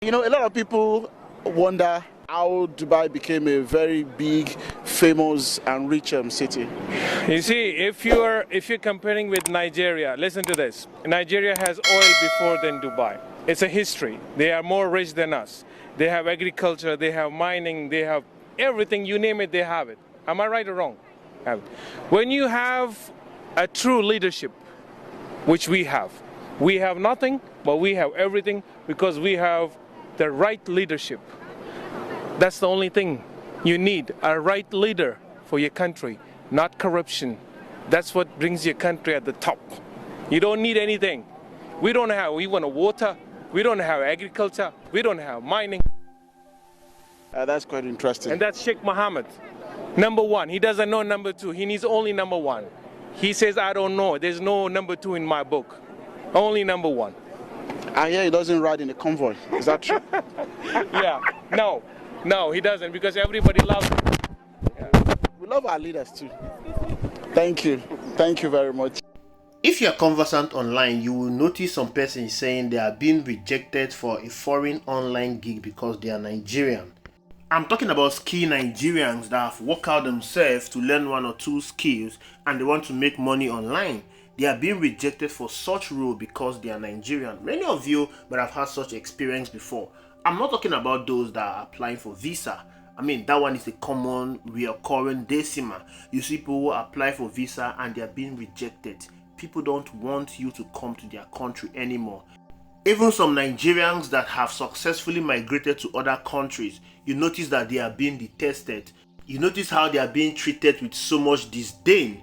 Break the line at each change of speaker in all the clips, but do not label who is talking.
You know, a lot of people wonder how Dubai became a very big, famous, and rich city.
You see, if you're comparing with Nigeria, listen to this. Nigeria has oil before than Dubai. It's a history. They are more rich than us. They have agriculture, they have mining, they have everything, you name it, they have it. Am I right or wrong? When you have a true leadership, which we have nothing, but we have everything because we have the right leadership. That's the only thing you need, a right leader for your country, not corruption. That's what brings your country at the top. You don't need anything. We want water, we don't have agriculture, we don't have mining.
That's quite interesting.
And that's Sheikh Mohammed. Number one, he doesn't know number two, he needs only number one. He says, I don't know, there's no number two in my book, only number one.
I hear he doesn't ride in a convoy, is that true?
Yeah, no, he doesn't because everybody loves him.
Yeah. We love our leaders too. Thank you very much.
If you are conversant online, you will notice some persons saying they are being rejected for a foreign online gig because they are Nigerian. I'm talking about skilled Nigerians that have worked out themselves to learn one or two skills and they want to make money online. They are being rejected for such role because they are Nigerian. Many of you might have had such experience before. I'm not talking about those that are applying for visa. I mean, that one is a common recurring decimal. You see people who apply for visa and they are being rejected. People don't want you to come to their country anymore. Even some Nigerians that have successfully migrated to other countries, you notice that they are being detested. You notice how they are being treated with so much disdain.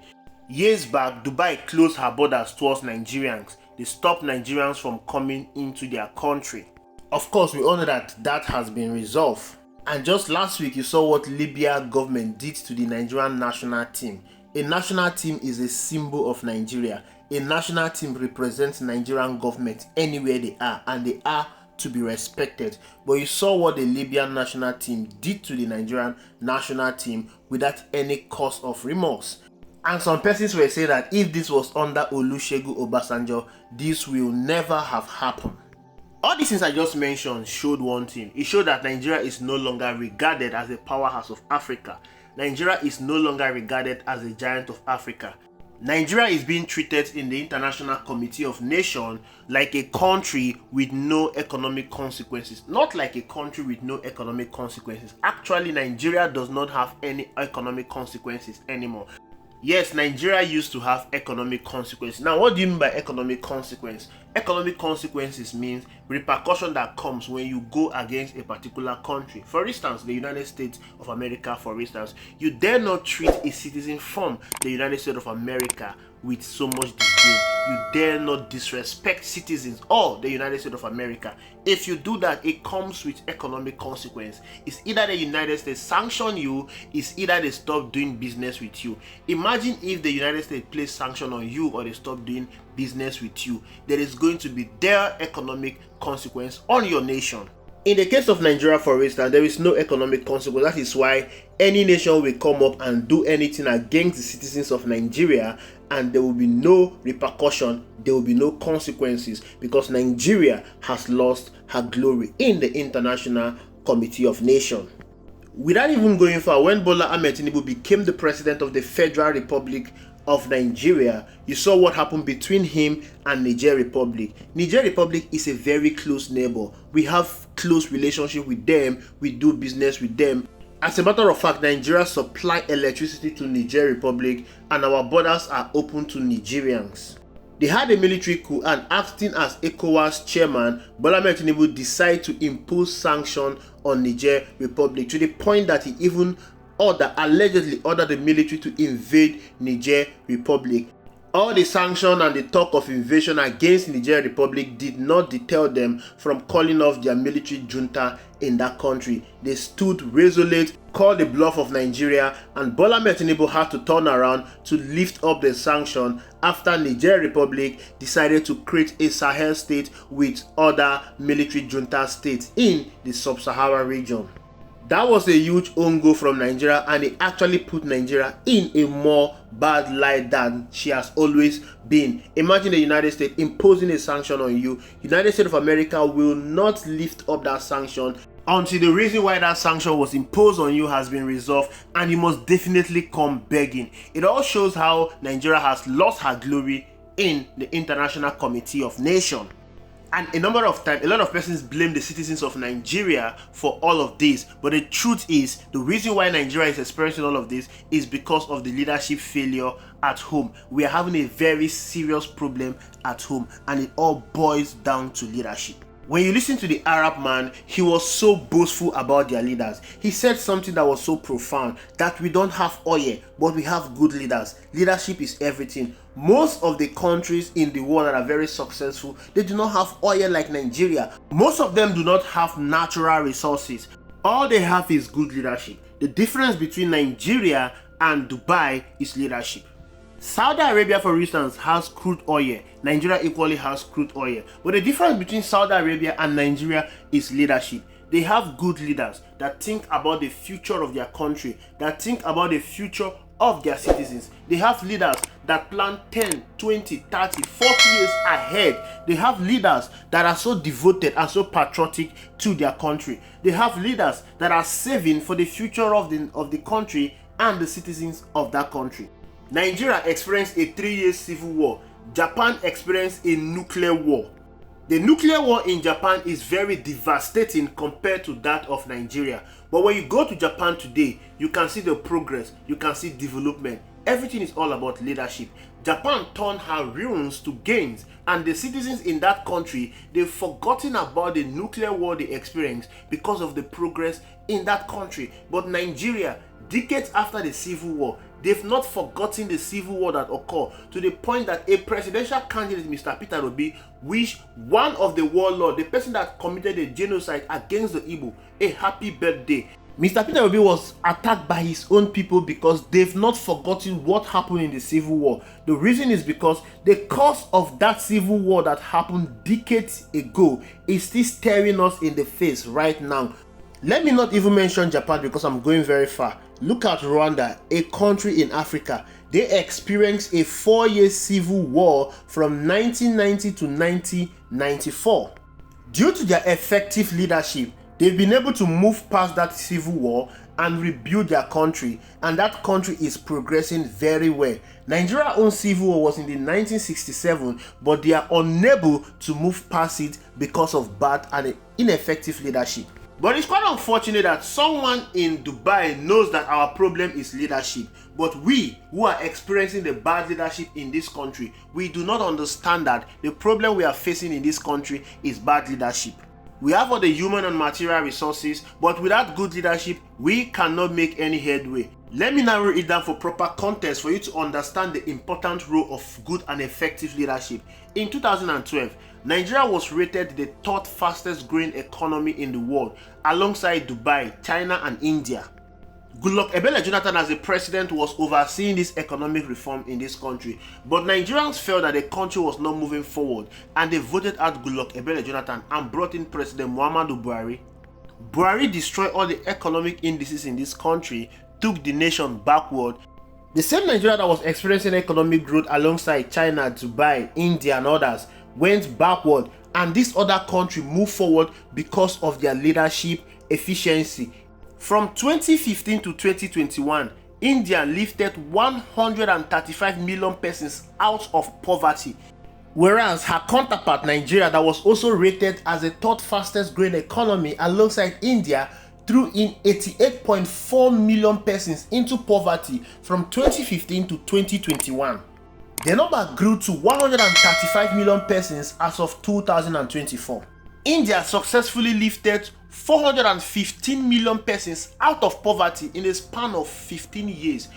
Years back, Dubai closed her borders towards Nigerians. They stopped Nigerians from coming into their country. Of course, we all know that has been resolved. And just last week, you saw what Libya government did to the Nigerian national team. A national team is a symbol of Nigeria. A national team represents Nigerian government anywhere they are, and they are to be respected. But you saw what the Libyan national team did to the Nigerian national team without any cause of remorse. And some persons were saying that if this was under Olusegun Obasanjo, this will never have happened. All these things I just mentioned showed one thing. It showed that Nigeria is no longer regarded as a powerhouse of Africa. Nigeria is no longer regarded as a giant of Africa. Nigeria is being treated in the International Committee of Nations like a country with no economic consequences. Not like a country with no economic consequences. Actually, Nigeria does not have any economic consequences anymore. Yes, Nigeria used to have economic consequences. Now, what do you mean by economic consequence? Economic consequences means repercussion that comes when you go against a particular country. For instance, the United States of America, for instance, you dare not treat a citizen from the United States of America with so much disdain. You dare not disrespect citizens of the United States of America. If you do that, it comes with economic consequence. It's either the United States sanction you, it's either they stop doing business with you. Imagine if the United States place sanction on you or they stop doing business with you. There is going to be their economic consequence on your nation. In the case of Nigeria, for instance, there is no economic consequence. That is why any nation will come up and do anything against the citizens of Nigeria, and there will be no repercussion, there will be no consequences, because Nigeria has lost her glory in the International Committee of Nations. Without even going far, when Bola Ahmed Tinubu became the president of the Federal Republic of Nigeria, you saw what happened between him and Niger Republic. Niger Republic is a very close neighbor. We have close relationship with them, we do business with them. As a matter of fact, Nigeria supply electricity to Niger Republic and our borders are open to Nigerians. They had a military coup, and acting as ECOWAS chairman, Bola Ahmed Tinubu decided to impose sanctions on Niger Republic to the point that he even allegedly ordered the military to invade Niger Republic. All the sanction and the talk of invasion against Niger Republic did not deter them from calling off their military junta in that country. They stood resolute, called the bluff of Nigeria, and Bola Ahmed Tinubu had to turn around to lift up the sanction after Niger Republic decided to create a Sahel state with other military junta states in the sub-Saharan region. That was a huge own goal from Nigeria, and it actually put Nigeria in a more bad light than she has always been. Imagine the United States imposing a sanction on you. United States of America will not lift up that sanction until the reason why that sanction was imposed on you has been resolved, and you must definitely come begging. It all shows how Nigeria has lost her glory in the International Committee of Nations. And a number of times, a lot of persons blame the citizens of Nigeria for all of this. But the truth is, the reason why Nigeria is experiencing all of this is because of the leadership failure at home. We are having a very serious problem at home, and it all boils down to leadership. When you listen to the Arab man, he was so boastful about their leaders. He said something that was so profound, that we don't have oil, but we have good leaders. Leadership is everything. Most of the countries in the world that are very successful, they do not have oil like Nigeria. Most of them do not have natural resources. All they have is good leadership. The difference between Nigeria and Dubai is leadership. Saudi Arabia, for instance, has crude oil. Nigeria equally has crude oil. But the difference between Saudi Arabia and Nigeria is leadership. They have good leaders that think about the future of their country, that think about the future of their citizens. They have leaders that plan 10, 20, 30, 40 years ahead. They have leaders that are so devoted and so patriotic to their country. They have leaders that are saving for the future of the country and the citizens of that country. Nigeria experienced a 3-year civil war. Japan experienced a nuclear war. The nuclear war in Japan is very devastating compared to that of Nigeria. But when you go to Japan today, you can see the progress, you can see development. Everything is all about leadership. Japan turned her ruins to gains, and the citizens in that country, they've forgotten about the nuclear war they experienced because of the progress in that country. But Nigeria, decades after the civil war, they've not forgotten the civil war that occurred, to the point that a presidential candidate, Mr. Peter Obi, wished one of the warlords, the person that committed a genocide against the Igbo, a happy birthday. Mr. Peter Obi was attacked by his own people because they've not forgotten what happened in the civil war. The reason is because the cause of that civil war that happened decades ago is still staring us in the face right now. Let me not even mention Japan because I'm going very far. Look at Rwanda, a country in Africa. They experienced a 4-year civil war from 1990 to 1994. Due to their effective leadership, they've been able to move past that civil war and rebuild their country, and that country is progressing very well. Nigeria's own civil war was in the 1967, but they are unable to move past it because of bad and ineffective leadership. But it's quite unfortunate that someone in Dubai knows that our problem is leadership. But we, who are experiencing the bad leadership in this country, we do not understand that the problem we are facing in this country is bad leadership. We have all the human and material resources, but without good leadership, we cannot make any headway. Let me narrow it down for proper context for you to understand the important role of good and effective leadership. In 2012, Nigeria was rated the 3rd fastest growing economy in the world, alongside Dubai, China and India. Goodluck Ebele Jonathan as the president was overseeing this economic reform in this country, but Nigerians felt that the country was not moving forward, and they voted out Goodluck Ebele Jonathan and brought in President Muhammadu Buhari. Buhari destroyed all the economic indices in this country, took the nation backward. The same Nigeria that was experiencing economic growth alongside China, Dubai, India and others went backward, and this other country moved forward because of their leadership efficiency. From 2015 to 2021, India lifted 135 million persons out of poverty, whereas her counterpart Nigeria, that was also rated as the 3rd fastest growing economy alongside India, threw in 88.4 million persons into poverty from 2015 to 2021. The number grew to 135 million persons as of 2024. India successfully lifted 415 million persons out of poverty in a span of 15 years.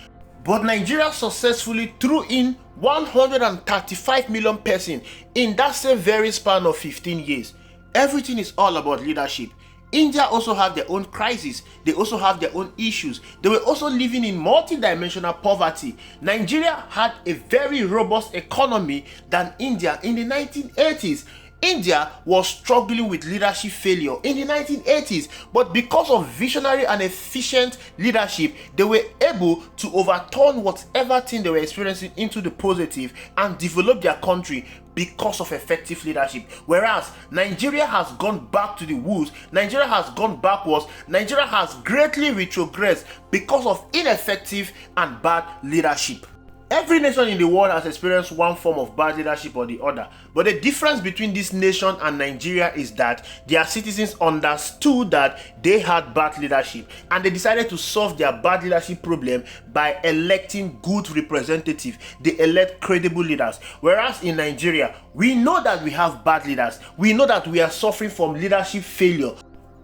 But Nigeria successfully threw in 135 million persons in that same very span of 15 years. Everything is all about leadership. India also have their own crises. They also have their own issues. They were also living in multi-dimensional poverty. Nigeria had a very robust economy than India in the 1980s. India was struggling with leadership failure in the 1980s, but because of visionary and efficient leadership, they were able to overturn whatever thing they were experiencing into the positive and develop their country because of effective leadership. Whereas Nigeria has gone back to the woods, Nigeria has gone backwards, Nigeria has greatly retrogressed because of ineffective and bad leadership. Every nation in the world has experienced one form of bad leadership or the other, but the difference between this nation and Nigeria is that their citizens understood that they had bad leadership and they decided to solve their bad leadership problem by electing good representatives. They elect credible leaders. Whereas in Nigeria, we know that we have bad leaders. We know that we are suffering from leadership failure.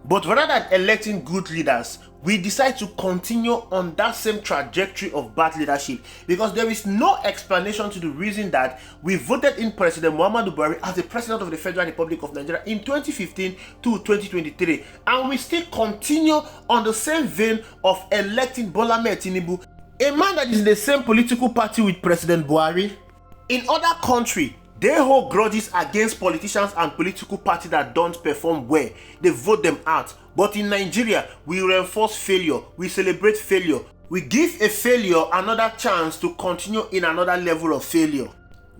But rather than electing good leaders, we decide to continue on that same trajectory of bad leadership because there is no explanation to the reason that we voted in President Muhammadu Buhari as the President of the Federal Republic of Nigeria in 2015 to 2023, and we still continue on the same vein of electing Bola Ahmed Tinubu, a man that is in the same political party with President Buhari. In other countries, they hold grudges against politicians and political parties that don't perform well. They vote them out. But in Nigeria, we reinforce failure. We celebrate failure. We give a failure another chance to continue in another level of failure.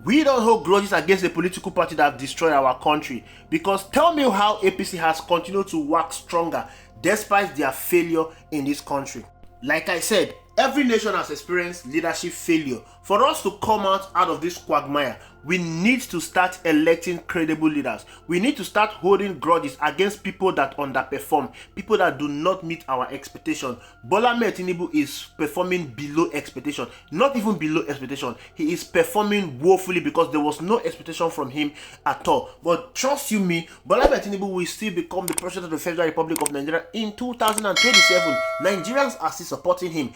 We don't hold grudges against a political party that have destroyed our country. Because tell me how APC has continued to work stronger despite their failure in this country. Like I said, every nation has experienced leadership failure. For us to come out of this quagmire, we need to start electing credible leaders. We need to start holding grudges against people that underperform, people that do not meet our expectation. Bola Ahmed Tinubu is performing below expectation, not even below expectation. He is performing woefully because there was no expectation from him at all. But trust you me, Bola Ahmed Tinubu will still become the President of the Federal Republic of Nigeria in 2027. Nigerians are still supporting him.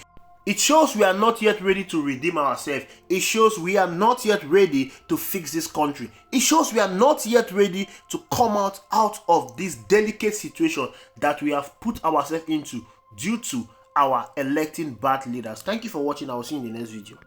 It shows we are not yet ready to redeem ourselves. It shows we are not yet ready to fix this country. It shows we are not yet ready to come out of this delicate situation that we have put ourselves into due to our electing bad leaders. Thank you for watching. I will see you in the next video.